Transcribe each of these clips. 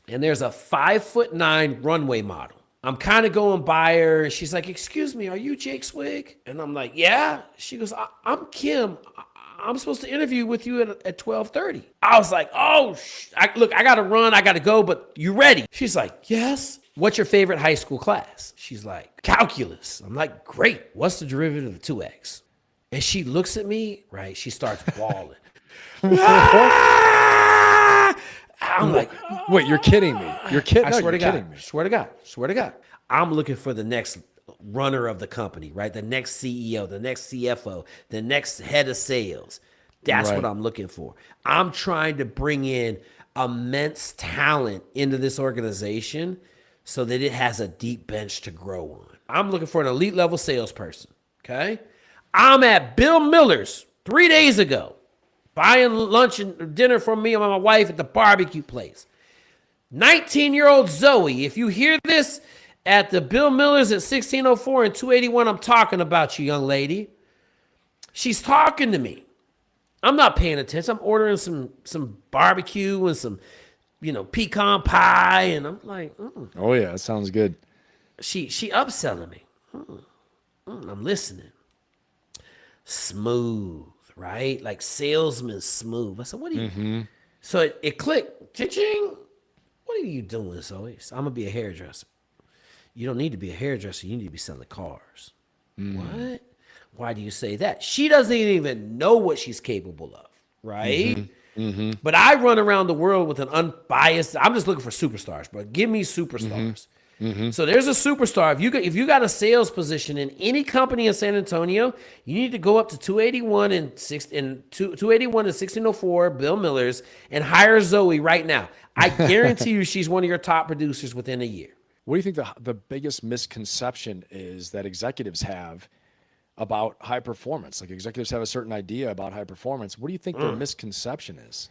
and there's a 5'9" runway model. I'm kind of going by her, and she's like, "Excuse me, are you Jake Zweig?" And I'm like, "Yeah." She goes, "I'm Kim. I'm supposed to interview with you at 12:30. I was like, "Oh, look, I got to run. I got to go, but you ready?" She's like, "Yes." "What's your favorite high school class?" She's like, "Calculus." I'm like, "Great. What's the derivative of 2x?" And she looks at me, right? She starts bawling. Ah! I'm like, wait, you're kidding me. You're kidding. I No, swear you're to God. kidding me. Swear to God. Swear to God. I'm looking for the next runner of the company, right? The next CEO, the next CFO, the next head of sales. That's what Right. I'm looking for. I'm trying to bring in immense talent into this organization so that it has a deep bench to grow on. I'm looking for an elite level salesperson, okay? I'm at Bill Miller's 3 days ago, buying lunch and dinner for me and my wife at the barbecue place. 19-year-old Zoe, if you hear this at the Bill Miller's at 1604 and 281, I'm talking about you, young lady. She's talking to me. I'm not paying attention. I'm ordering some barbecue and some, pecan pie, and I'm like, Oh yeah, that sounds good. She upselling me. I'm listening. Smooth, right? Like salesman smooth. I said, "What are you?" So it clicked. Ching. What are you doing, Zoe? I'm gonna be a hairdresser. You don't need to be a hairdresser. You need to be selling cars. What? Why do you say that? She doesn't even know what she's capable of, right? But I run around the world with an unbiased. I'm just looking for superstars, bro. Give me superstars. So there's a superstar. If you got a sales position in any company in San Antonio, you need to go up to 281 and 1604 Bill Miller's and hire Zoe right now. I guarantee you she's one of your top producers within a year. What do you think the biggest misconception is that executives have about high performance? Like executives have a certain idea about high performance. What do you think their misconception is?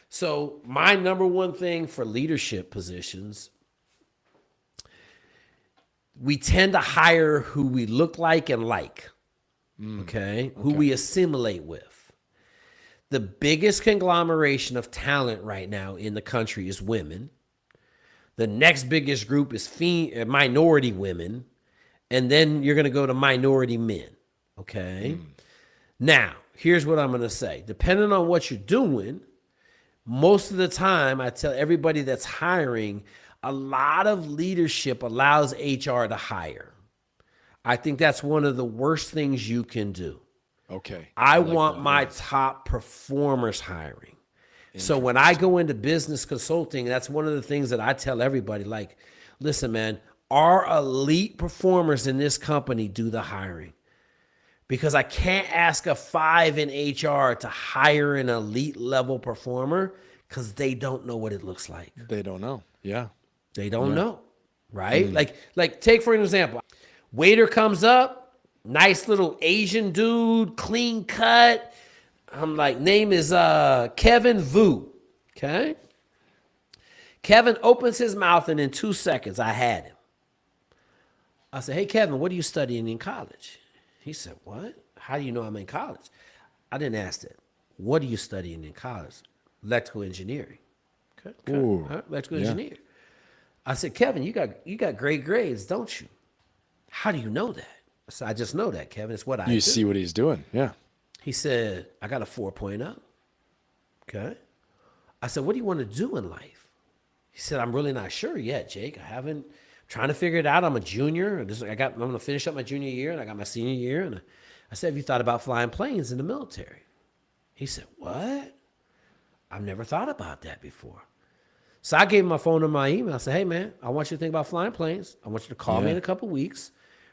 So my number one thing for leadership positions, we tend to hire who we look like and like, okay? Who we assimilate with. The biggest conglomeration of talent right now in the country is women. The next biggest group is minority women. And then you're going to go to minority men, okay? Now, here's what I'm going to say. Depending on what you're doing, most of the time I tell everybody that's hiring, a lot of leadership allows HR to hire. I think that's one of the worst things you can do. Okay. I want my top performers hiring. So when I go into business consulting, that's one of the things that I tell everybody, like, listen, man, our elite performers in this company do the hiring. Because I can't ask a 5 in HR to hire an elite level performer because they don't know what it looks like. They don't know. Yeah. They don't know, right? Like take for an example, waiter comes up, nice little Asian dude, clean cut. I'm like, name is Kevin Vu, okay? Kevin opens his mouth and in 2 seconds, I had him. I said, "Hey, Kevin, what are you studying in college?" He said, "What? How do you know I'm in college?" I didn't ask that. "What are you studying in college?" "Electrical engineering." Okay. Electrical engineer. I said, "Kevin, you got great grades, don't you?" "How do you know that?" I said, "I just know that, Kevin. It's what I do." You see what he's doing. Yeah. He said, "I got a 4.0. Okay. I said, "What do you want to do in life?" He said, "I'm really not sure yet, Jake. Trying to figure it out. I'm a junior. I'm going to finish up my junior year, and I got my senior year." And I said, "Have you thought about flying planes in the military?" He said, "What? I've never thought about that before." So I gave him my phone and my email. I said, "Hey, man, I want you to think about flying planes. I want you to call me in a couple weeks,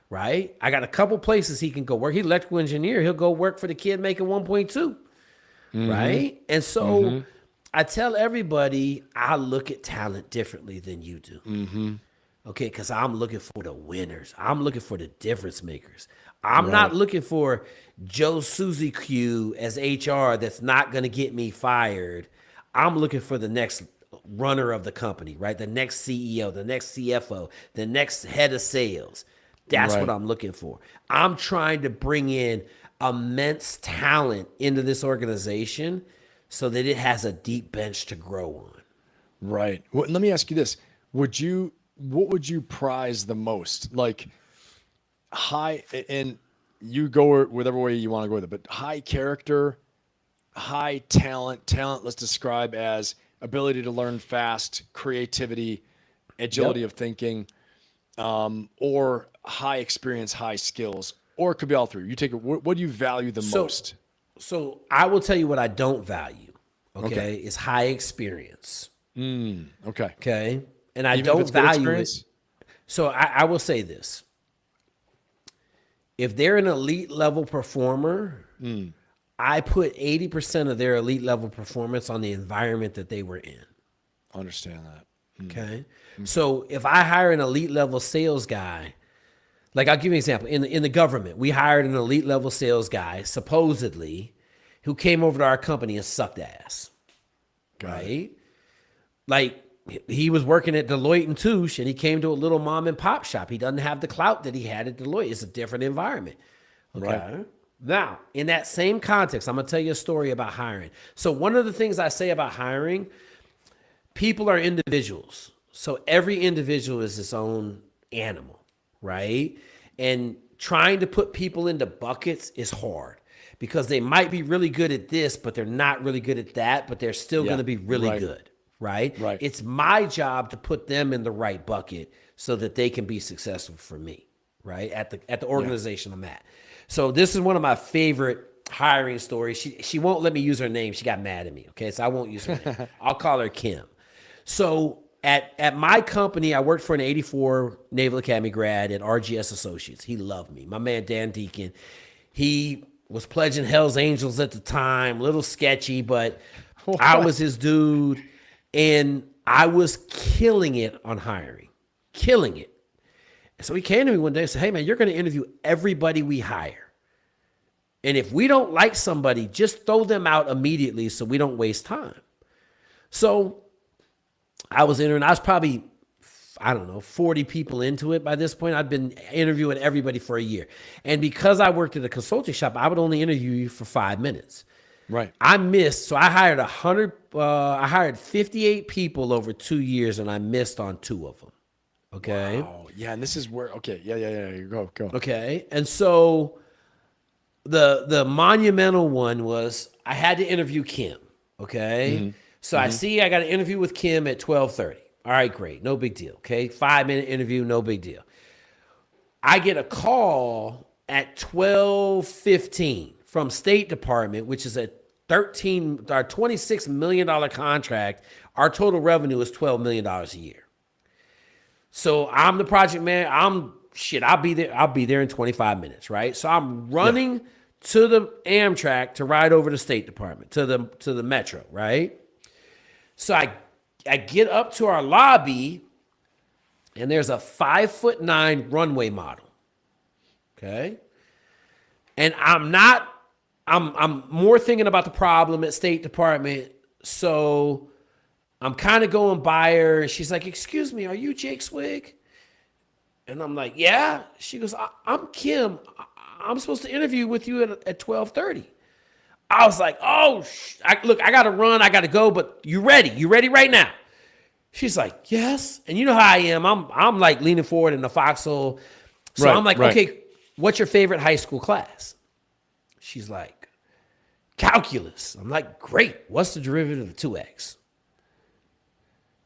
right? I got a couple places he can go work. He's an electrical engineer. He'll go work for the kid making 1.2, right?" And so I tell everybody I look at talent differently than you do. Okay, because I'm looking for the winners. I'm looking for the difference makers. I'm not looking for Joe Susie Q as HR that's not going to get me fired. I'm looking for the next runner of the company, right? The next CEO, the next CFO, the next head of sales. That's what I'm looking for. I'm trying to bring in immense talent into this organization so that it has a deep bench to grow on. Right. Well, let me ask you this. What would you prize the most? Like high, and you go whatever way you want to go with it, but high character, high talent, let's describe as ability to learn fast, creativity, agility Yep. of thinking, or high experience, high skills, or it could be all three. You take it. What do you value the So, most? so I will tell you what I don't value. Okay. Okay, is high experience. Okay. Okay, and I Even if don't it's good value it. experience? So I will say this: if they're an elite level performer, I put 80% of their elite level performance on the environment that they were in. Understand that. Okay. So if I hire an elite level sales guy, like I'll give you an example. In the government, we hired an elite level sales guy, supposedly, who came over to our company and sucked ass. Right? Like he was working at Deloitte and Touche, and he came to a little mom and pop shop. He doesn't have the clout that he had at Deloitte. It's a different environment. Okay. Right. Now, in that same context, I'm gonna tell you a story about hiring. So one of the things I say about hiring, people are individuals. So every individual is its own animal, right? And trying to put people into buckets is hard because they might be really good at this, but they're not really good at that, but they're still Yeah, going to be really right. good, right? Right. It's my job to put them in the right bucket so that they can be successful for me, right? At the organization I'm at. So this is one of my favorite hiring stories. She won't let me use her name. She got mad at me, okay? So I won't use her name. I'll call her Kim. So at my company, I worked for an 84 Naval Academy grad at RGS Associates. He loved me. My man, Dan Deacon, he was pledging Hell's Angels at the time, little sketchy, but I was his dude. And I was killing it on hiring, killing it. So he came to me one day and said, hey, man, you're going to interview everybody we hire. And if we don't like somebody, just throw them out immediately so we don't waste time. So I was interviewing. I was probably, 40 people into it by this point. I'd been interviewing everybody for a year. And because I worked at a consulting shop, I would only interview you for 5 minutes. Right. I missed. So I hired I hired 58 people over 2 years, and I missed on 2 of them. Okay. Oh, yeah. And this is where, okay. Yeah. You go. Okay. And so the monumental one was I had to interview Kim. Okay. So I got an interview with Kim at 12:30. All right, great. No big deal. Okay. 5-minute interview. No big deal. I get a call at 12:15 from State Department, which is a $26 million contract. Our total revenue is $12 million a year. So I'm the project man. I'll be there. I'll be there in 25 minutes, right? So I'm running to the Amtrak to ride over to State Department, to the Metro, right? So I get up to our lobby, and there's a 5'9" runway model. Okay. And I'm more thinking about the problem at State Department. So I'm kind of going by her, and she's like, excuse me, are you Jake Zweig? And I'm like, yeah. She goes, I'm Kim. I'm supposed to interview with you at 12:30. I was like, oh, look, I got to run. I got to go, but you ready? You ready right now? She's like, yes. And you know how I am. I'm like leaning forward in the foxhole. So I'm like, okay, what's your favorite high school class? She's like, calculus. I'm like, great. What's the derivative of 2x?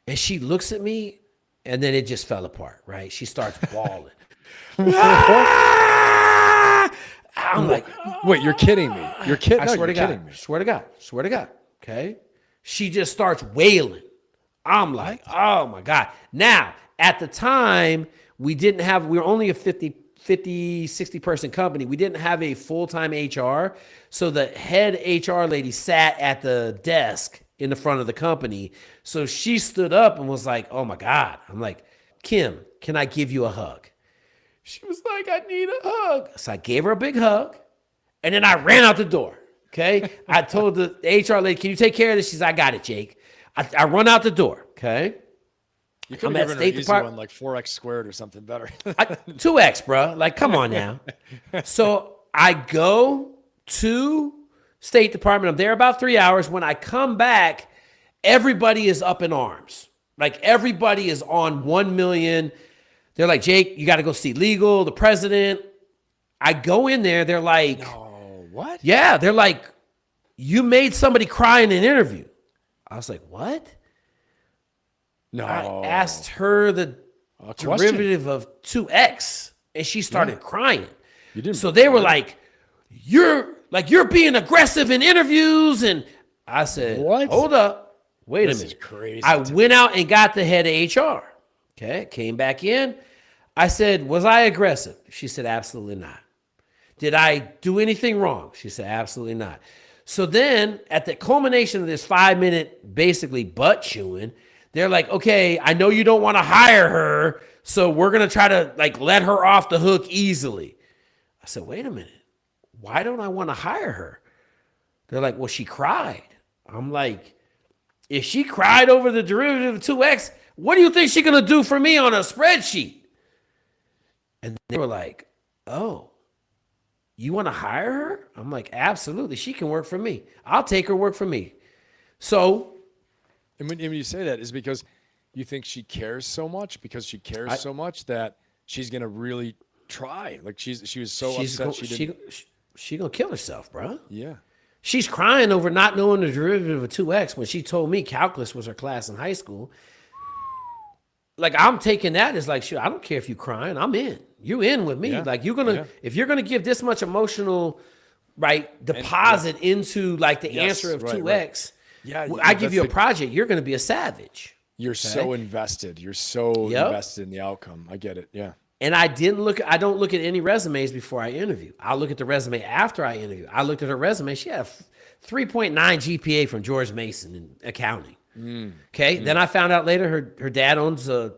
And she looks at me, and then it just fell apart, right? She starts bawling. I'm like, wait, you're kidding me. You're kidding. I No, swear to you're God. kidding me. Swear to God. Okay. She just starts wailing. I'm like, oh my God. Now, at the time, we were only a 50, 60 person company. We didn't have a full-time HR. So the head HR lady sat at the desk in the front of the company. So she stood up and was like, oh my God. I'm like, Kim, can I give you a hug? She was like, I need a hug. So I gave her a big hug, and then I ran out the door. Okay. I told the HR lady, can you take care of this? She's like, I got it, Jake. I run out the door. Okay. You could I'm have at given her State an easy Department. one, like 4x squared or something better. 2x, bro. Like, come on now. So I go to State Department. I'm there about 3 hours. When I come back, everybody is up in arms. Like everybody is on 1 million. They're like, Jake, you got to go see legal, the president. I go in there. They're like, No, what? yeah. They're like, you made somebody cry in an interview. I was like, what? No. I asked her the derivative of 2x, and she started crying. You didn't. So they were like, you're being aggressive in interviews. And I said, What? Hold up. Wait a This minute. is crazy. I went out and got the head of HR. Okay. Came back in. I said, was I aggressive? She said, absolutely not. Did I do anything wrong? She said, absolutely not. So then at the culmination of this 5-minute basically butt chewing, they're like, okay, I know you don't want to hire her, so we're going to try to like let her off the hook easily. I said, wait a minute. Why don't I want to hire her? They're like, well, she cried. I'm like, if she cried over the derivative of 2x, what do you think she's going to do for me on a spreadsheet? And they were like, oh, you want to hire her? I'm like, absolutely. She can work for me. I'll take her work for me. So. And when you say that, is because you think she cares so much? Because she cares so much that she's going to really try. Like she was so upset she gonna kill herself, bro. Yeah. She's crying over not knowing the derivative of 2x when she told me calculus was her class in high school. Like I'm taking that as like, shoot, I don't care if you're crying. I'm in. You in with me. Yeah. Like if you're gonna give this much emotional, right, deposit into like the answer of 2x. Right. Yeah, I give you a project. You're gonna be a savage. You're so invested. You're so invested in the outcome. I get it. Yeah. And I don't look at any resumes before I interview. I'll look at the resume after I interview. I looked at her resume. She had a 3.9 GPA from George Mason in accounting. Okay. Then I found out later her dad owns a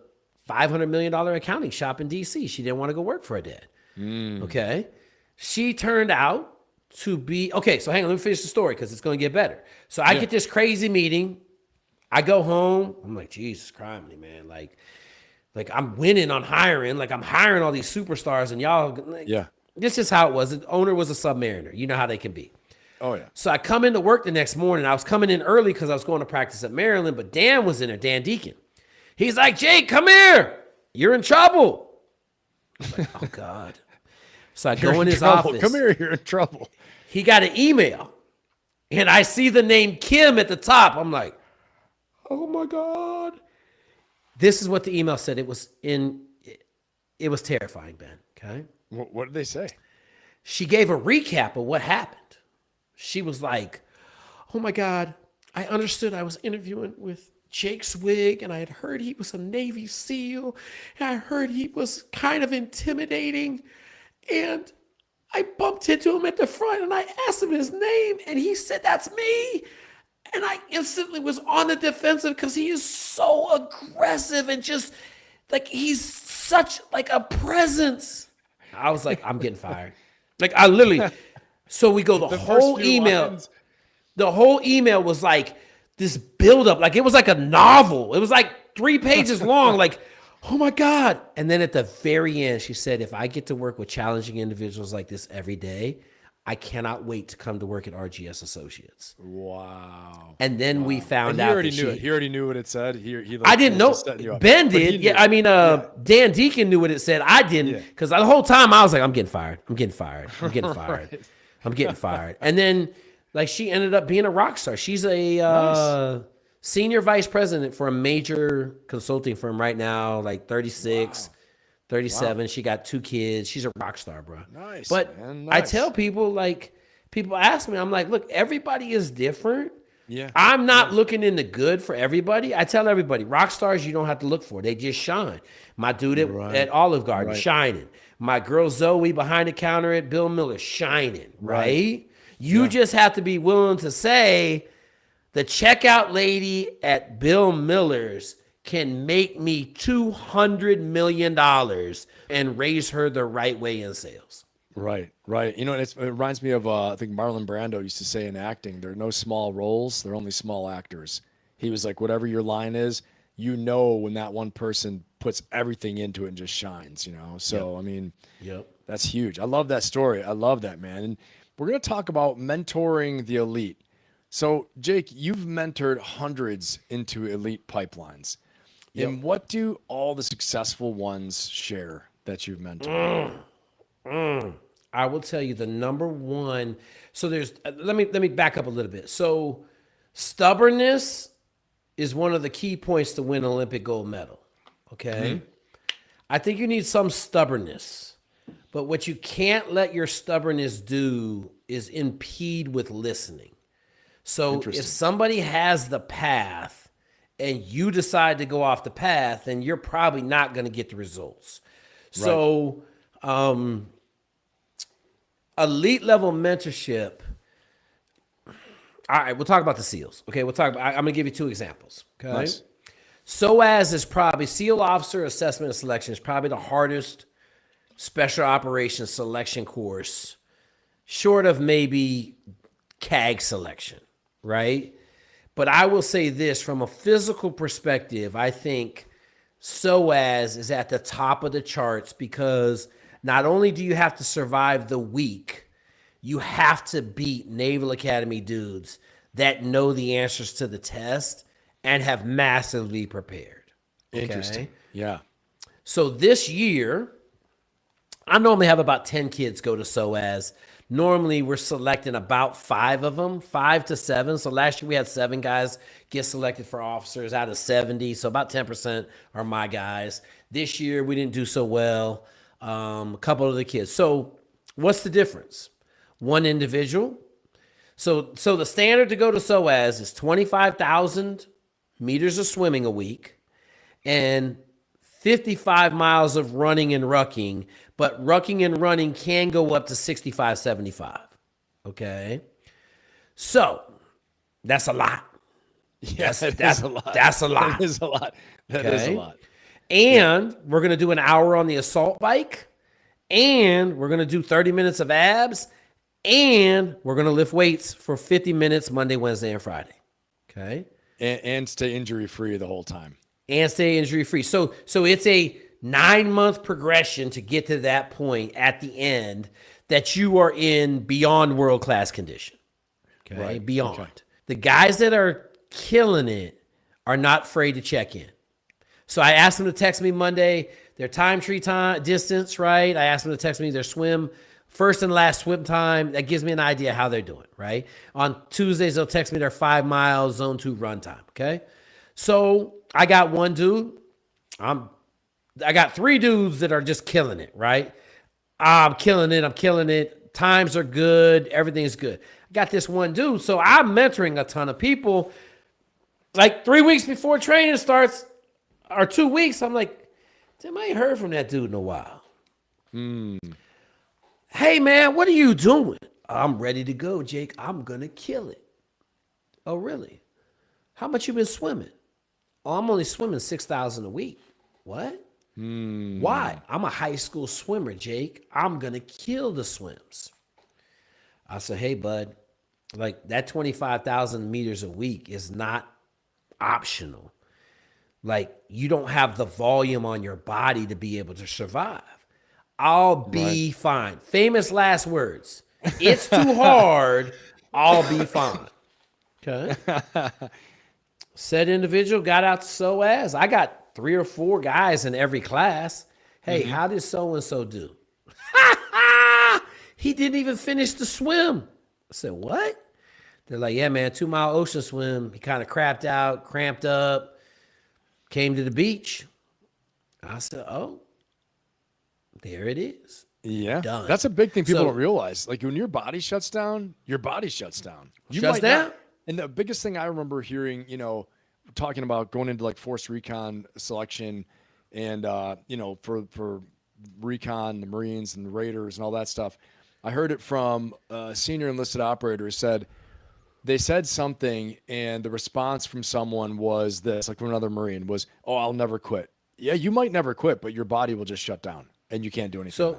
$500 million accounting shop in DC. She didn't want to go work for her dad. Okay. She turned out to be, okay, so hang on, let me finish the story because it's going to get better. So I get this crazy meeting. I go home. I'm like, Jesus Christ, man. Like I'm winning on hiring. Like I'm hiring all these superstars and y'all. Like, this is how it was. The owner was a Submariner. You know how they can be. Oh, yeah. So I come into work the next morning. I was coming in early because I was going to practice at Maryland, but Dan was in there, Dan Deacon. He's like, Jake, come here. You're in trouble. I'm like, oh, God. So I go in his office. Come here, you're in trouble. He got an email, and I see the name Kim at the top. I'm like, oh, my God. This is what the email said. It was terrifying, Ben, okay? What did they say? She gave a recap of what happened. She was like, oh, my God, I understood I was interviewing with Jake Zweig, and I had heard he was a Navy SEAL, and I heard he was kind of intimidating, and I bumped into him at the front, and I asked him his name, and he said, that's me. And I instantly was on the defensive because he is so aggressive and just like he's such like a presence. I was like, I'm getting fired. Like I literally. So we go the whole email. The whole email was like this buildup. Like it was like a novel. It was like 3 pages long. Like, oh my God. And then at the very end, she said, if I get to work with challenging individuals like this every day, I cannot wait to come to work at RGS Associates. Wow. And then we found out. He already knew it. He already knew what it said. I didn't know. Ben did. Yeah. I mean, Dan Deacon knew what it said. I didn't. Because the whole time I was like, I'm getting fired. I'm getting fired. I'm getting fired. Right. I'm getting fired. And then like she ended up being a rock star. She's a senior vice president for a major consulting firm right now, like 36. Wow. 37. Wow. She got 2 kids. She's a rock star, bro. Nice. But man, I tell people, like, people ask me, I'm like, look, everybody is different. Yeah. I'm not looking in the good for everybody. I tell everybody, rock stars, you don't have to look for. They just shine. My dude at Olive Garden, shining. My girl Zoe behind the counter at Bill Miller, shining, right? You just have to be willing to say, the checkout lady at Bill Miller's can make me $200 million and raise her the right way in sales. Right. You know, it reminds me of, I think Marlon Brando used to say in acting, there are no small roles, there are only small actors. He was like, whatever your line is, you know when that one person puts everything into it and just shines, you know? So, I mean, that's huge. I love that story. I love that, man. And we're going to talk about mentoring the elite. So, Jake, you've mentored hundreds into elite pipelines. Yep. And what do all the successful ones share that you've mentored? I will tell you the number one. So there's let me back up a little bit. So stubbornness is one of the key points to win an Olympic gold medal. Okay? I think you need some stubbornness. But what you can't let your stubbornness do is impede with listening. So if somebody has the path and you decide to go off the path, then you're probably not going to get the results. Right. So elite level mentorship. All right, we'll talk about the SEALs. Okay, I'm going to give you two examples. Okay. Nice. SOAS is probably SEAL Officer Assessment and Selection is probably the hardest special operations selection course, short of maybe CAG selection, right? But I will say this, from a physical perspective, I think SOAS is at the top of the charts because not only do you have to survive the week, you have to beat Naval Academy dudes that know the answers to the test and have massively prepared. Okay? Interesting. Yeah. So this year, I normally have about 10 kids go to SOAS. Normally, we're selecting about 5 of them, 5 to 7. So last year, we had 7 guys get selected for officers out of 70. So about 10% are my guys. This year, we didn't do so well. A couple of the kids. So what's the difference? One individual. So the standard to go to SOAS is 25,000 meters of swimming a week and 55 miles of running and rucking, but rucking and running can go up to 65, 75. Okay. So that's a lot. Yes, that's a lot. That's a lot. That is a lot. That is a lot. And we're going to do an hour on the assault bike, and we're going to do 30 minutes of abs, and we're going to lift weights for 50 minutes Monday, Wednesday, and Friday. Okay. And stay injury free the whole time. And stay injury free. So it's a 9-month progression to get to that point at the end that you are in beyond world-class condition. Okay. Right. Beyond. Okay. The guys that are killing it are not afraid to check in. So I asked them to text me Monday, their time distance, right? I asked them to text me their first and last swim time. That gives me an idea how they're doing, right? On Tuesdays, they'll text me their 5 mile zone 2 run time, okay? So I got one dude. I got 3 dudes that are just killing it, right? I'm killing it. Times are good. Everything's good. I got this one dude. So I'm mentoring a ton of people. Like 3 weeks before training starts, or 2 weeks, I'm like, damn, I ain't heard from that dude in a while. Hey, man, what are you doing? I'm ready to go, Jake. I'm going to kill it. Oh, really? How much you been swimming? Oh, I'm only swimming 6,000 a week. What? Why? I'm a high school swimmer, Jake. I'm going to kill the swims. I said, hey, bud, like that 25,000 meters a week is not optional. Like you don't have the volume on your body to be able to survive. I'll be fine. Famous last words. It's too hard. I'll be fine. Okay. Said individual got out to SOAS. I got 3 or 4 guys in every class. Hey, how did so-and-so do? He didn't even finish the swim. I said, what? They're like, yeah, man, 2 mile ocean swim. He kind of cramped up, came to the beach. I said, oh, there it is. Yeah. Done. That's a big thing people don't realize. Like when your body shuts down, your body shuts down. Shuts down? And the biggest thing I remember hearing, talking about going into like force recon selection and, for recon, the Marines and the Raiders and all that stuff. I heard it from a senior enlisted operator who said, they said something and the response from someone was this, like from another Marine was, oh, I'll never quit. Yeah, you might never quit, but your body will just shut down and you can't do anything.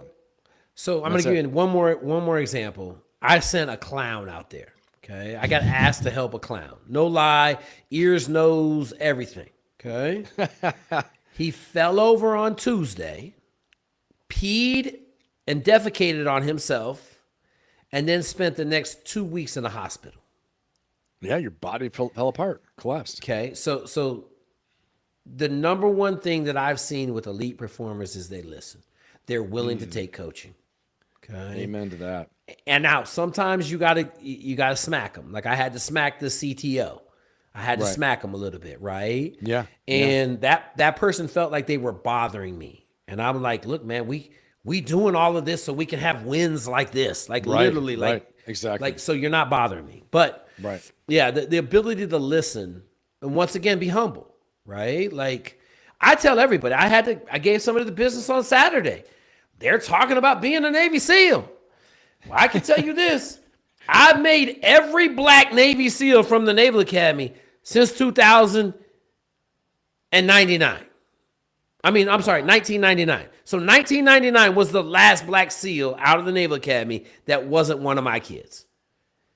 So I'm going to give you one more example. I sent a clown out there. Okay. I got asked to help a clown. No lie, ears, nose, everything. Okay. He fell over on Tuesday, peed and defecated on himself, and then spent the next 2 weeks in the hospital. Yeah, your body fell apart, collapsed. Okay, so the number one thing that I've seen with elite performers is they listen. They're willing to take coaching. Okay. Amen to that. And now sometimes you gotta smack them. Like I had to smack the CTO. I had to smack him a little bit, right? Yeah. And that person felt like they were bothering me. And I'm like, look, man, we doing all of this so we can have wins like this. Like literally, like exactly. Like, so you're not bothering me. But yeah, the ability to listen and once again be humble, right? Like I tell everybody, I gave somebody the business on Saturday. They're talking about being a Navy SEAL. Well, I can tell you this. I've made every black Navy SEAL from the Naval Academy since 2099. I mean, I'm sorry, 1999. So 1999 was the last black SEAL out of the Naval Academy that wasn't one of my kids.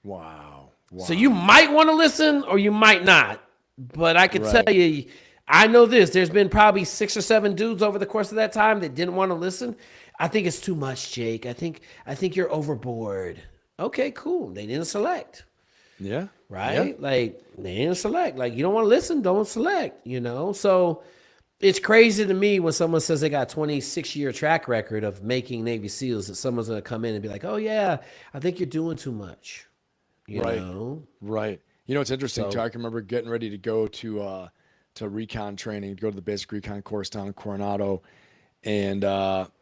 Wow. So you might want to listen or you might not. But I can tell you, I know this. There's been probably 6 or 7 dudes over the course of that time that didn't want to listen. I think it's too much, Jake. I think you're overboard. Okay, cool. They didn't select. Yeah. Right? Yeah. Like, they didn't select. Like, you don't want to listen, don't select, you know? So it's crazy to me when someone says they got a 26-year track record of making Navy SEALs that someone's going to come in and be like, oh, yeah, I think you're doing too much. You know? Right. You know, it's interesting, too. I can remember getting ready to go to recon training, go to the basic recon course down in Coronado. And,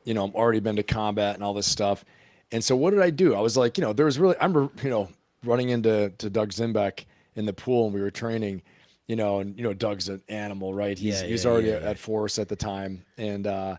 you know, I'm already been to combat and all this stuff. And so what did I do? I was like, you know, there was really, I remember, you know, running into Doug Zembiec in the pool and we were training, you know, and, you know, Doug's an animal, right? He's already at force at the time. And I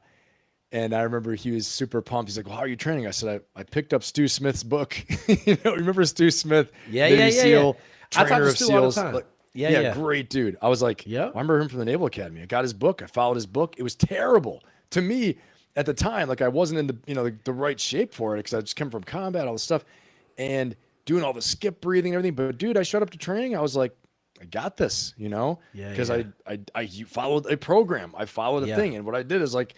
remember he was super pumped. He's like, well, how are you training? I said, I picked up Stu Smith's book. You know, remember Stu Smith? Navy SEAL, I talk to of Stu SEALs. all the time. Like, yeah, great dude. I was like, I remember him from the Naval Academy. I got his book. I followed his book. It was terrible to me at the time. Like I wasn't in the, you know, the right shape for it because I just come from combat, all this stuff, and doing all the skip breathing, and everything. But dude, I showed up to training. I was like, I got this, you know, because I followed a program. I followed a thing, and what I did is like,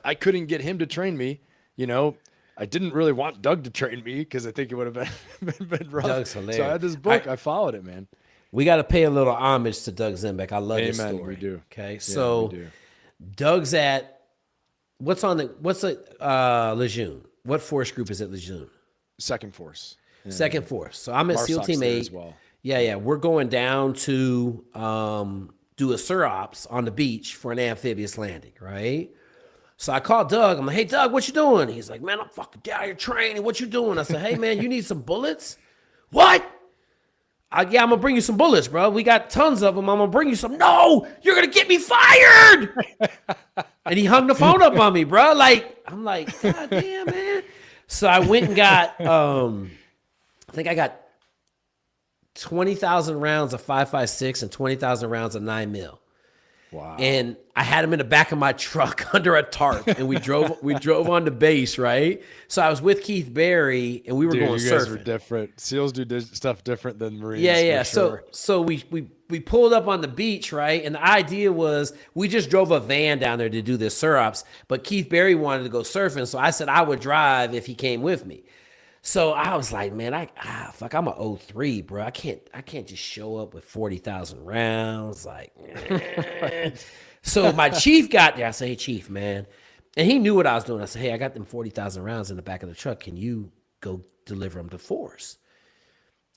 I couldn't get him to train me, you know. I didn't really want Doug to train me because I think it would have been rough. Doug's hilarious. So I had this book. I folled it, man. We got to pay a little homage to Doug Zembiec. I love his story. We do. Okay, yeah, so Doug's at what's at Lejeune? What force group is at Lejeune? Second force. Yeah. Second force. So I'm at SEAL Team 8 as well. Yeah. We're going down to do a SUROPS on the beach for an amphibious landing, right? So I called Doug. I'm like, hey, Doug, what you doing? He's like, man, I'm fucking down here training. What you doing? I said, hey, man, you need some bullets? What? Yeah, I'm going to bring you some bullets, bro. We got tons of them. I'm going to bring you some. No, you're going to get me fired. And he hung the phone up on me, bro. Like, I'm like, God damn, man. So I went and got, I think I got 20,000 rounds of 5.56 and 20,000 rounds of 9mm. Wow. And I had him in the back of my truck under a tarp, and we drove on the base, right? So I was with Keith Barry, and we were going surfing. You guys were different. SEALs do stuff different than Marines. Yeah. Sure. So we pulled up on the beach, right? And the idea was we just drove a van down there to do this SUROPS, but Keith Barry wanted to go surfing, so I said I would drive if he came with me. So I was like, man, I'm a 03, bro. I can't just show up with 40,000 rounds. Like, So my chief got there. I said, hey, chief, man. And he knew what I was doing. I said, hey, I got them 40,000 rounds in the back of the truck. Can you go deliver them to force?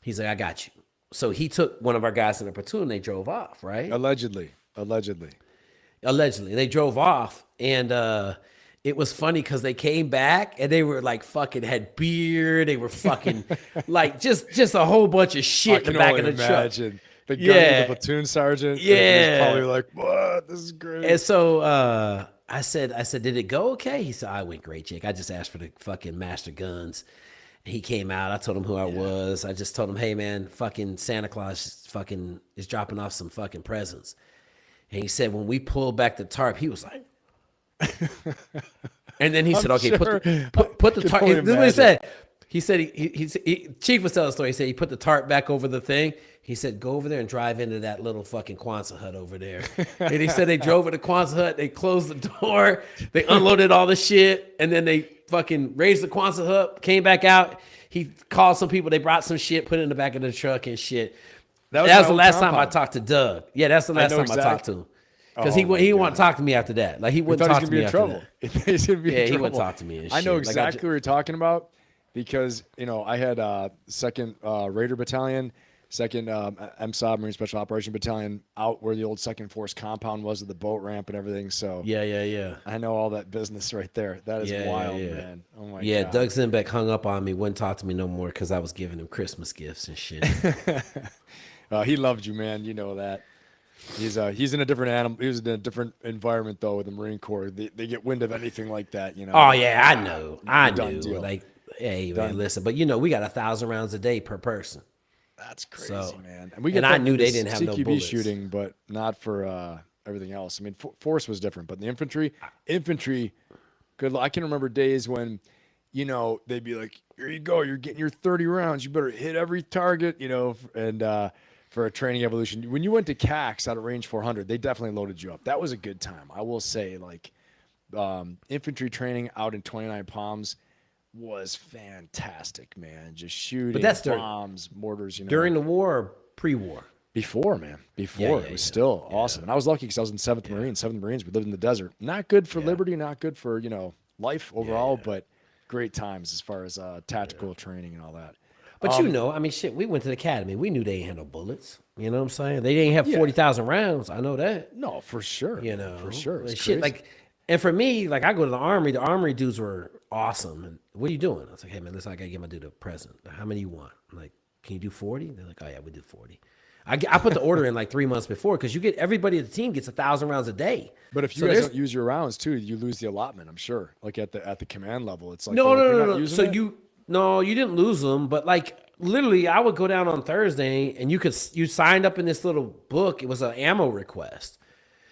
He's like, I got you. So he took one of our guys in the platoon and they drove off, right? Allegedly. They drove off. And, it was funny because they came back and they were like fucking had beer. They were fucking like just a whole bunch of shit in the back of the truck. The guy, the platoon sergeant. Yeah. Was probably like, what? This is great. And so I said, did it go okay? He said, I went great, Jake. I just asked for the fucking master guns. He came out. I told him who I was. I just told him, hey man, fucking Santa Claus is dropping off some fucking presents. And he said, when we pulled back the tarp, he was like, and then he said, okay, put the tarp. This is what he said. He said, he Chief was telling the story. He said he put the tarp back over the thing. He said, go over there and drive into that little fucking Quonset hut over there. And he said they drove to the Quonset hut. They closed the door. They unloaded all the shit. And then they fucking raised the Quonset hut, came back out. He called some people. They brought some shit, put it in the back of the truck and shit. That was the last time I talked to Doug. Yeah, that's the last time I talked to him. Because Oh my he wouldn't God. talk to me after that. Like he He wouldn't thought talk he's to gonna be me in after trouble. that. He's gonna be in Yeah, he trouble. wouldn't talk to me and I know shit. Like, exactly what you're talking about because I had second Raider Battalion, second MSOB Marine Special Operation Battalion out where the old Second Force compound was at the boat ramp and everything. So yeah. I know all that business right there. That is wild, yeah. man. Oh my Yeah, God. Doug Zembiec hung up on me, wouldn't talk to me no more because I was giving him Christmas gifts and shit. He loved you, man. You know that. He's in a different animal. He was in a different environment though with the Marine Corps. They get wind of anything like that, Oh yeah, I Done knew. deal. Like, hey man, Done. listen, but we got 1,000 rounds a day per person. That's crazy, So, man. And we and get I that knew in the they didn't have no CQB bullets. shooting, but not for everything else. I mean, force was different, but the infantry, good. I can remember days when, they'd be like, "Here you go, you're getting your 30 rounds. You better hit every target," and for a training evolution. When you went to CAX out of range 400, they definitely loaded you up. That was a good time. I will say, like, infantry training out in 29 Palms was fantastic, man. Just shooting that's bombs, mortars, During the war or pre-war? Before, man. Before. Yeah, it was yeah. still awesome. And I was lucky because I was in 7th Marines. 7th Marines, we lived in the desert. Not good for liberty, not good for, life overall, but great times as far as tactical training and all that. But I mean, shit, we went to the academy. We knew they ain't had no bullets. You know what I'm saying? They didn't have 40,000 rounds. I know that. No, for sure. For sure. It's Shit, crazy. like, and for me, like, I go to the Army. The Army dudes were awesome. And what are you doing? I was like, hey, man, listen, I got to get my dude a present. How many you want? I'm like, can you do 40? They're like, oh, yeah, we do 40. I put the order in like 3 months before because everybody at the team gets 1,000 rounds a day. But if you guys don't use your rounds too, you lose the allotment. I'm sure. Like at the command level, it's like no. So you didn't lose them, but like literally, I would go down on Thursday and you signed up in this little book. It was an ammo request,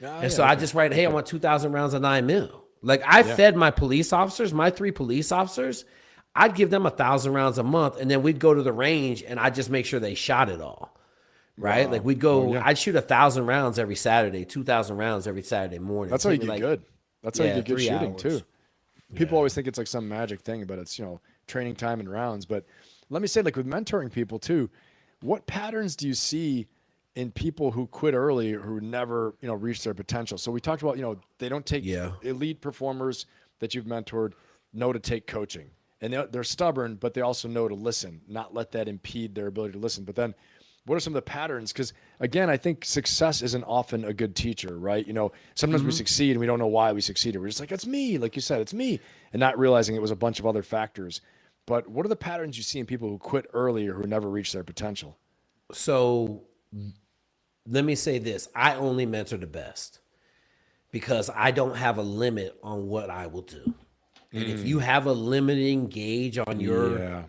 I just write, hey, I want 2,000 rounds of 9mm. Like I fed my police officers, my 3 police officers. I'd give them 1,000 rounds a month, and then we'd go to the range and I'd just make sure they shot it all. Right? Like we'd go, I'd shoot 1,000 rounds every Saturday, 2,000 rounds every Saturday morning. That's how you get good. That's how you get good shooting too. People always think it's like some magic thing, but it's, training time and rounds. But let me say, like with mentoring people too, what patterns do you see in people who quit early or who never, reach their potential? So we talked about, they don't take elite performers that you've mentored, know to take coaching. And they're stubborn, but they also know to listen, not let that impede their ability to listen. But then what are some of the patterns? Because again, I think success isn't often a good teacher, right? Sometimes we succeed and we don't know why we succeeded. We're just like, it's me, like you said, it's me, and not realizing it was a bunch of other factors. But what are the patterns you see in people who quit early or who never reach their potential? So let me say this. I only mentor the best because I don't have a limit on what I will do. And if you have a limiting gauge on your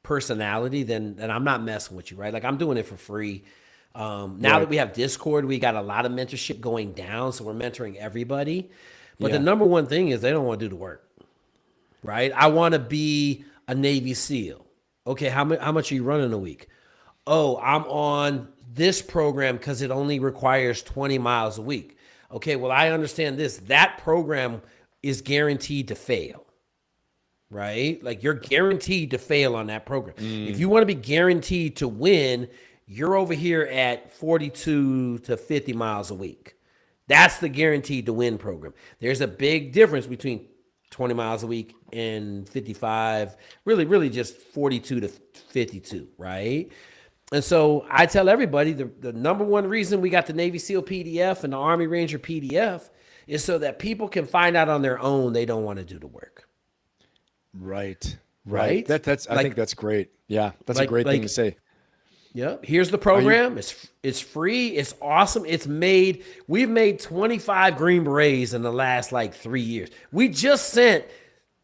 personality, then I'm not messing with you, right? Like I'm doing it for free. Now that we have Discord, we got a lot of mentorship going down, so we're mentoring everybody. But the number one thing is they don't want to do the work, right? I want to be a Navy SEAL. Okay, how much are you running a week? Oh, I'm on this program because it only requires 20 miles a week. Okay, well, I understand this. That program is guaranteed to fail, right? Like you're guaranteed to fail on that program. If you want to be guaranteed to win, you're over here at 42 to 50 miles a week. That's the guaranteed to win program. There's a big difference between 20 miles a week and 55, really just 42 to 52, right? And so I tell everybody the number one reason we got the Navy SEAL PDF and the Army Ranger PDF is so that people can find out on their own they don't want to do the work. Right. Right? I think that's great. Yeah, that's a great thing to say. Yeah. Here's the program. It's free. It's awesome. We've made 25 Green Berets in the last 3 years. We just sent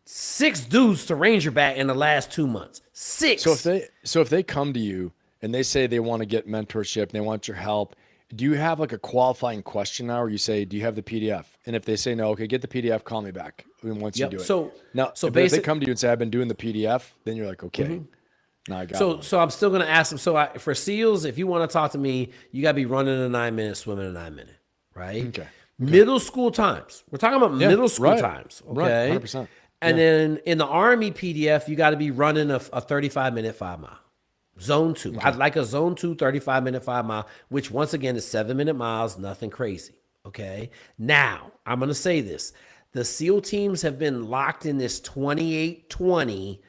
6 dudes to Rangerback in the last 2 months. 6. So if they come to you and they say they want to get mentorship and they want your help, do you have a qualifying question now where you say, do you have the PDF? And if they say no, okay, get the PDF, call me back once you do it. So if they come to you and say, I've been doing the PDF, then you're like, okay, now I got it. So I'm still going to ask them. So for SEALs, if you want to talk to me, you got to be running a 9-minute, swimming a 9-minute, right? Okay. Middle school times. We're talking about middle school times. Okay. Right, 100%. And then in the Army PDF, you got to be running a 35-minute 5-mile. Zone 2. Okay. I'd like a zone 2 35-minute 5-mile, which once again is 7-minute miles, nothing crazy. Okay. Now, I'm going to say this. The SEAL teams have been locked in this 28-20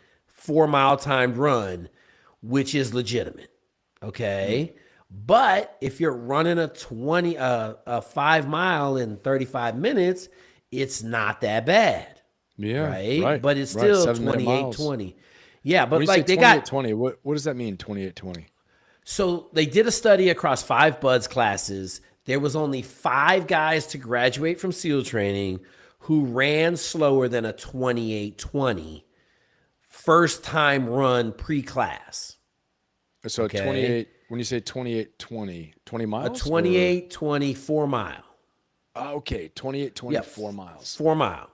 4-mile timed run, which is legitimate. Okay. But if you're running a 5 mile in 35 minutes, it's not that bad. Yeah. Right. But it's Right. still 7-minute 28 miles. 20. Yeah. When But you like say they got, 28-20, what does that mean, 28-20? so they did a study across 5 BUDS classes. There was only 5 guys to graduate from SEAL training who ran slower than a 28-20 first time run pre-class. So Okay. 28, when you say 28-20, 20 A miles? 28-20 4-mile. Okay, 28-20, Yeah, 4 miles. 4-mile.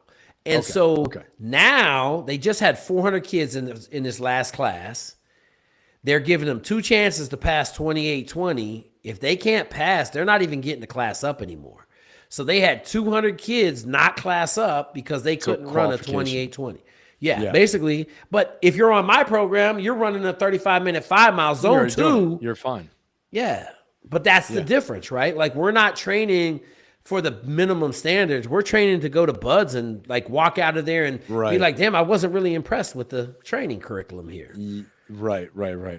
And Okay, so okay. now they just had 400 kids in this last class. They're giving them 2 chances to pass 28-20. If they can't pass, they're not even getting the class up anymore. So they had 200 kids not class up because they couldn't run a 28-20. Yeah, basically. But if you're on my program, you're running a 35-minute 5-mile zone 2. You're fine. Yeah. But that's the difference, right? Like, we're not training for the minimum standards. We're training to go to BUDS and like walk out of there and be like, damn, I wasn't really impressed with the training curriculum here. Right.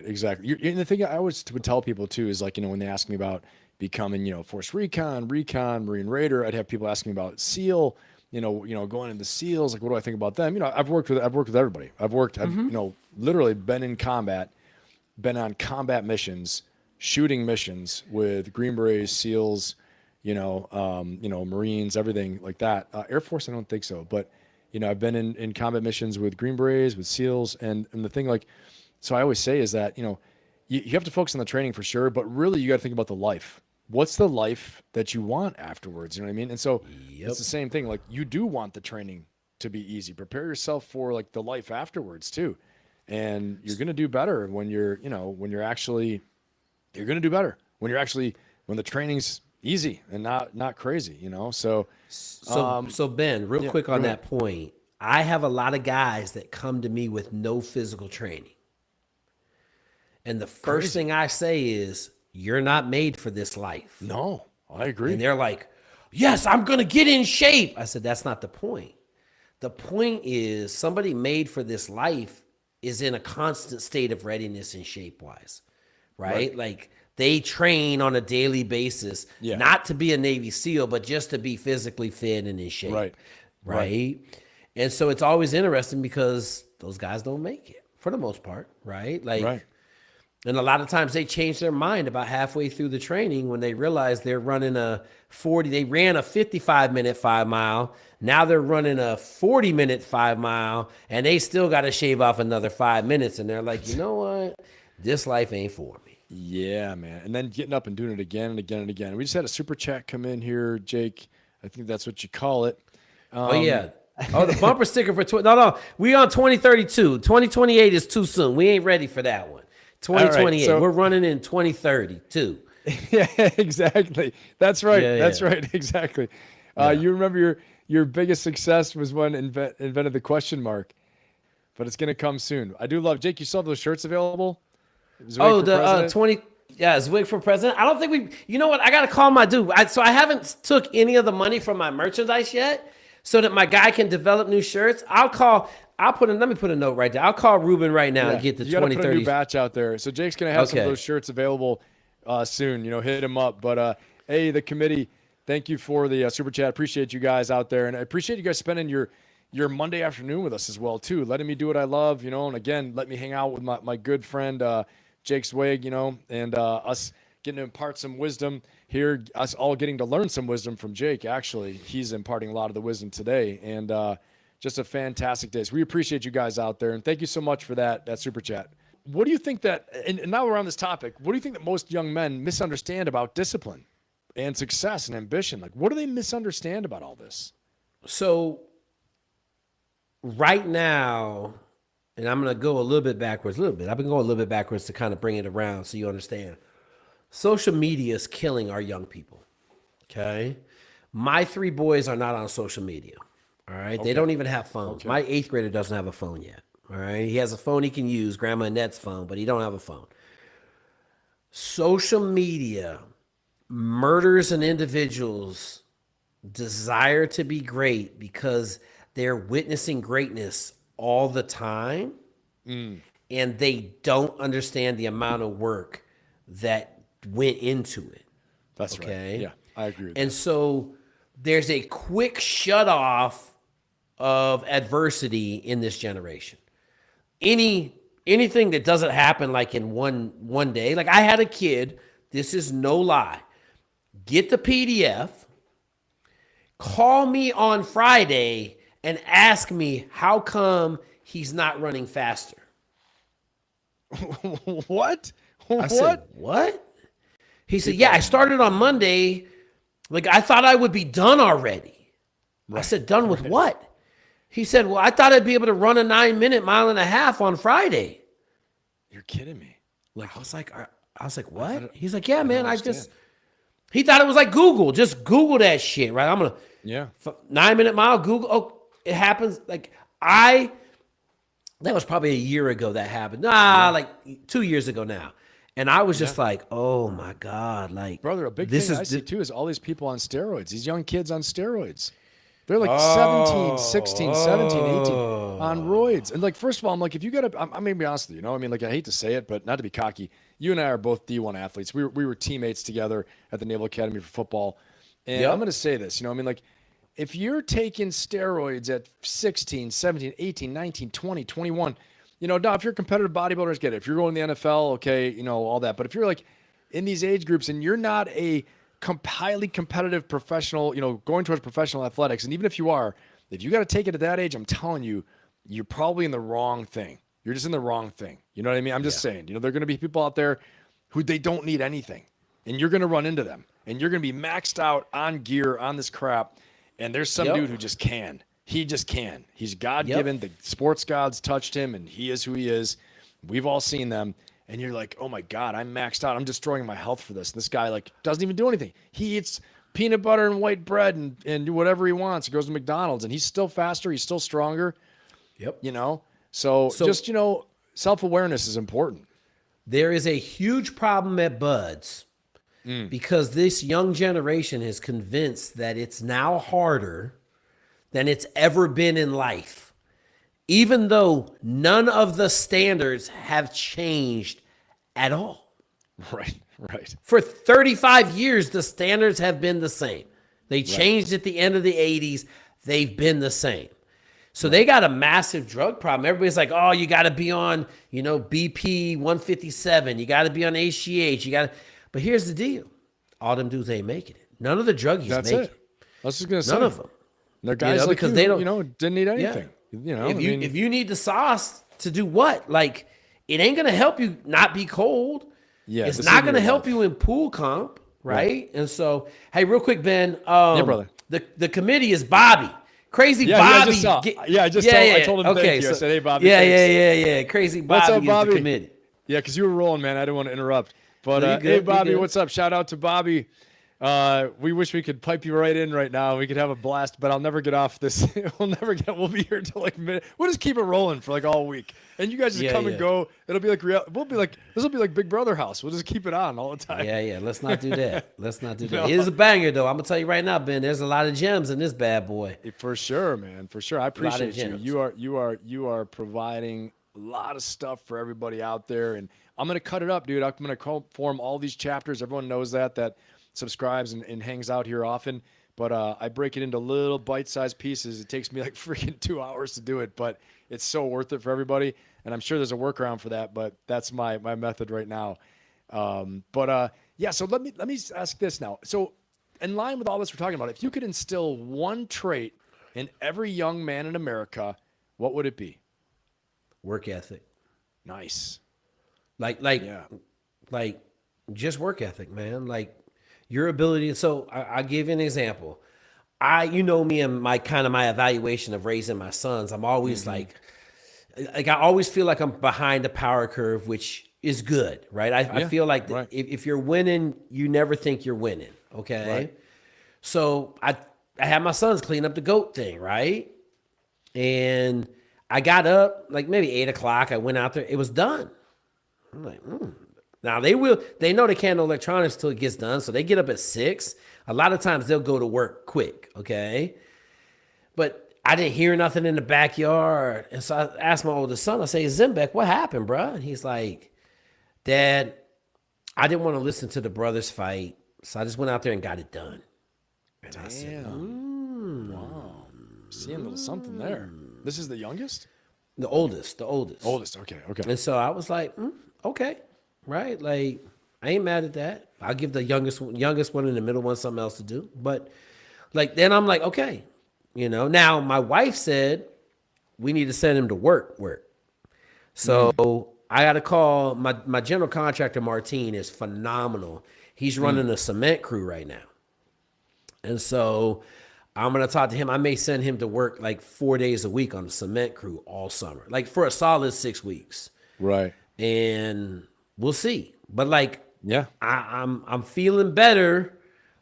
Exactly. And the thing I always would tell people too is like, when they ask me about becoming, Force Recon, Marine Raider, I'd have people ask me about SEAL, going into SEALs. Like, what do I think about them? I've worked with everybody. I've literally been in combat, been on combat missions, shooting missions with Green Berets, SEALs, Marines, everything like that. Air Force, I don't think so, but I've been in combat missions with Green Berets, with SEALs, and the thing, like, so I always say is that, you have to focus on the training for sure, but really you got to think about the life. What's the life that you want afterwards? You know what I mean? And so it's the same thing. Like, you do want the training to be easy. Prepare yourself for like the life afterwards too. And you're going to do better when you're going to do better when when the training's easy and not crazy, So Ben, real quick on that point, I have a lot of guys that come to me with no physical training. And the first thing I say is, you're not made for this life. No, I agree. And they're like, yes, I'm going to get in shape. I said, that's not the point. The point is, somebody made for this life is in a constant state of readiness and shape-wise, right? Like, they train on a daily basis, not to be a Navy SEAL, but just to be physically fit and in shape, right? And so it's always interesting because those guys don't make it for the most part, right? And a lot of times they change their mind about halfway through the training when they realize they're running they ran a 55-minute 5-mile. Now they're running a 40-minute 5-mile, and they still got to shave off another 5 minutes. And they're like, you know what? This life ain't for me. Yeah, man. And then getting up and doing it again and again and again. We just had a super chat come in here, Jake. I think that's what you call it. The bumper sticker for no. We on 2032. 2028 is too soon. We ain't ready for that one. 2028. Right, we're running in 2032. Yeah, exactly. That's right. That's right. Exactly. You remember your biggest success was when invented the question mark, but it's going to come soon. I do love, Jake, you still have those shirts available? The 20. Yeah, Zweig for president. I don't think you know what? I got to call my dude. So I haven't took any of the money from my merchandise yet so that my guy can develop new shirts. Let me put a note right there. I'll call Ruben right now and get the 2030. Put a new batch out there. So Jake's going to have some of those shirts available soon. Hit him up. But hey, the committee, thank you for the super chat. Appreciate you guys out there, and I appreciate you guys spending your Monday afternoon with us as well too. Letting me do what I love, and again, let me hang out with my good friend Jake Zweig, and us getting to impart some wisdom here. Us all getting to learn some wisdom from Jake. Actually, he's imparting a lot of the wisdom today, and just a fantastic day. So we appreciate you guys out there, and thank you so much for that super chat. What do you think that, and now we're on this topic, what do you think that most young men misunderstand about discipline and success and ambition? Like, what do they misunderstand about all this? So right now, and I'm going to go a little bit backwards, I've been going a little bit backwards to kind of bring it around so you understand. Social media is killing our young people, okay? My 3 boys are not on social media. All right. They don't even have phones. My 8th grader doesn't have a phone yet. All right. He has a phone he can use, Grandma Annette's phone, but he don't have a phone. Social media murders an individual's desire to be great because they're witnessing greatness all the time and they don't understand the amount of work that went into it. That's Okay. right. Yeah, I agree with And that. so there's a quick shut off of adversity in this generation. Anything that doesn't happen like in one day. Like I had a kid, this is no lie. Get the PDF, call me on Friday and ask me how come he's not running faster. What? I said, what? He said, yeah, I started on Monday. Like, I thought I would be done already. I said, done with what? He said, well, I thought I'd be able to run a 9-minute 1.5 miles on Friday. You're kidding me. Like, I was like, what? He's like, yeah, man, understand. he thought it was like Google. Just Google that shit, right? I'm going to, Yeah. 9-minute mile, Google. Oh, it happens. Like, that was probably a year ago that happened. Like 2 years ago now. And I was just like, oh my God. Like, Brother, a big this thing is I see too is all these people on steroids, these young kids on steroids. They're like 17, 16, 17, 18 on roids. And like, first of all, I'm like, if you got to, I'm going to be honest with you, I mean, like, I hate to say it, but not to be cocky. You and I are both D1 athletes. We were teammates together at the Naval Academy for football. And I'm going to say this, I mean, like, if you're taking steroids at 16, 17, 18, 19, 20, 21, now if you're a competitive bodybuilder, get it. If you're going to the NFL, okay, all that. But if you're like in these age groups and you're not a highly competitive professional, going towards professional athletics, and even if you are, if you got to take it at that age, I'm telling you, you're probably in the wrong thing. You're just in the wrong thing. You know what I mean? I'm just saying, there are going to be people out there who they don't need anything, and you're going to run into them, and you're going to be maxed out on gear, on this crap, and there's some dude who just can. He just can. He's God-given. The sports gods touched him, and he is who he is. We've all seen them. And you're like, oh, my God, I'm maxed out. I'm destroying my health for this. And this guy, like, doesn't even do anything. He eats peanut butter and white bread and do whatever he wants. He goes to McDonald's, and he's still faster. He's still stronger. Yep. So just, self-awareness is important. There is a huge problem at Buds because this young generation is convinced that it's now harder than it's ever been in life, even though none of the standards have changed at all. Right. For 35 years, the standards have been the same. They changed at the end of the 80s. They've been the same. So they got a massive drug problem. Everybody's like, oh, you got to be on, BP 157. You got to be on HGH. But here's the deal. All them dudes ain't making it. None of the druggies That's make it. I was just going to say. None of them. They're guys like because you, they don't, didn't need anything. If you need the sauce to do what? Like, it ain't going to help you not be cold. Yeah, it's not going to help you in pool comp, right? And so, hey, real quick, Ben. brother. The committee is Bobby. Crazy Bobby. I just saw. I told him thank you. I said, hey, Bobby. Yeah. Crazy Bobby What's up, Bobby? is the committee. Yeah, because you were rolling, man. I didn't want to interrupt. But No, hey, Bobby, what's up? Shout out to Bobby. We wish we could pipe you right in right now. We could have a blast, but I'll never get off this. We'll be here till like minute. We'll just keep it rolling for like all week. And you guys just come and go. It'll be like this will be like Big Brother house. We'll just keep it on all the time. Yeah. Let's not do that. No. It is a banger though. I'm gonna tell you right now, Ben, there's a lot of gems in this bad boy. For sure, man. For sure. I appreciate you. You are providing a lot of stuff for everybody out there. And I'm gonna cut it up, dude. I'm gonna form all these chapters. Everyone knows that subscribes and hangs out here often, but I break it into little bite-sized pieces. It takes me like freaking 2 hours to do it, but it's so worth it for everybody, and I'm sure there's a workaround for that, but that's my method right now. So let me ask this now. So in line with all this we're talking about, if you could instill one trait in every young man in America, what would it be? Work ethic. Nice. Like just work ethic, man. Like, your ability. So I'll give you an example. Me and my evaluation of raising my sons. I'm always like I always feel like I'm behind the power curve, which is good, right? I feel like if you're winning, you never think you're winning. Okay. Right. So I had my sons clean up the goat thing, right? And I got up like maybe 8:00. I went out there. It was done. I'm like, Now they know they can't do electronics till it gets done. So they get up at 6. A lot of times they'll go to work quick, okay? But I didn't hear nothing in the backyard. And so I asked my oldest son, I say, Zembiec, what happened, bro? And he's like, Dad, I didn't want to listen to the brothers fight. So I just went out there and got it done. And Damn. I said, Wow. Seeing a little something there. This is the youngest? the oldest. Oldest. Okay. Okay. And so I was like, okay, right? Like, I ain't mad at that. I'll give the youngest one and the middle one something else to do. But like, then I'm like, okay, now my wife said we need to send him to work. So I got to call my general contractor, Martine, is phenomenal. He's running a cement crew right now. And so I'm going to talk to him. I may send him to work like 4 days a week on the cement crew all summer, like for a solid 6 weeks. Right. And we'll see. But like, Yeah. I'm feeling better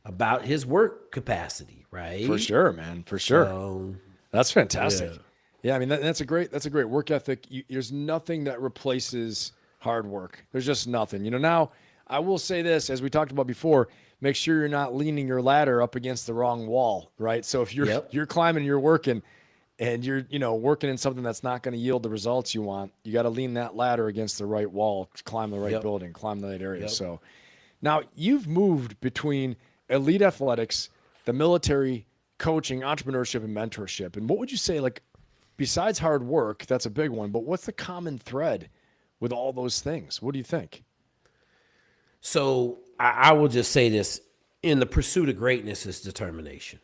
about his work capacity, right? For sure, man. For sure. So, That's fantastic. yeah. Yeah, I mean that's a great work ethic. There's nothing that replaces hard work. There's just nothing. Now I will say this, as we talked about before, make sure you're not leaning your ladder up against the wrong wall, right? So if you're climbing, you're working, and you're working in something that's not going to yield the results you want, you got to lean that ladder against the right wall, climb the right building, climb the right area. So now you've moved between elite athletics, the military, coaching, entrepreneurship, and mentorship. And what would you say, like, besides hard work, that's a big one, but what's the common thread with all those things? What do you think? So I will just say this: in the pursuit of greatness is determination,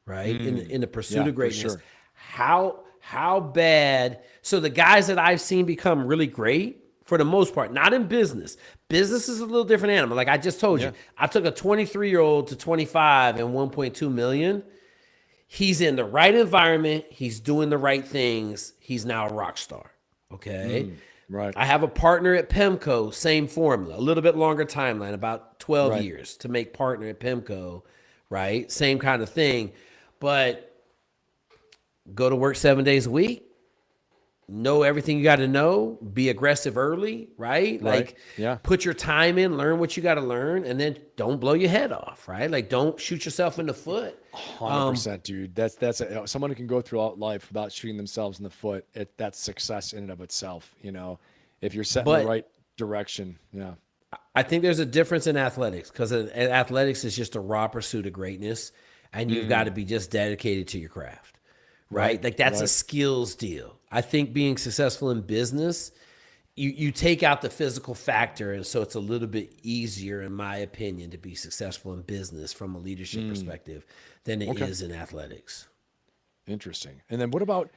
right? In the pursuit of greatness, sure. how bad? So the guys that I've seen become really great, for the most part, not in business. Business is a little different animal. Like I just told you, I took a 23-year-old to 25 and 1.2 million. He's in the right environment. He's doing the right things. He's now a rock star. Okay. Right. I have a partner at PEMCO, same formula, a little bit longer timeline, about 12 years to make partner at PEMCO, right? Same kind of thing. But go to work 7 days a week, know everything you got to know, be aggressive early, right? Like, put your time in, learn what you got to learn, and then don't blow your head off, right? Like, don't shoot yourself in the foot. 100%, dude. That's someone who can go throughout life without shooting themselves in the foot. That's success in and of itself. If you're set in the right direction. Yeah. I think there's a difference in athletics, because athletics is just a raw pursuit of greatness, and you've got to be just dedicated to your craft, right? Like that's a skills deal. I think being successful in business, you take out the physical factor, and so it's a little bit easier, in my opinion, to be successful in business from a leadership perspective than it is in athletics. Interesting. And then what about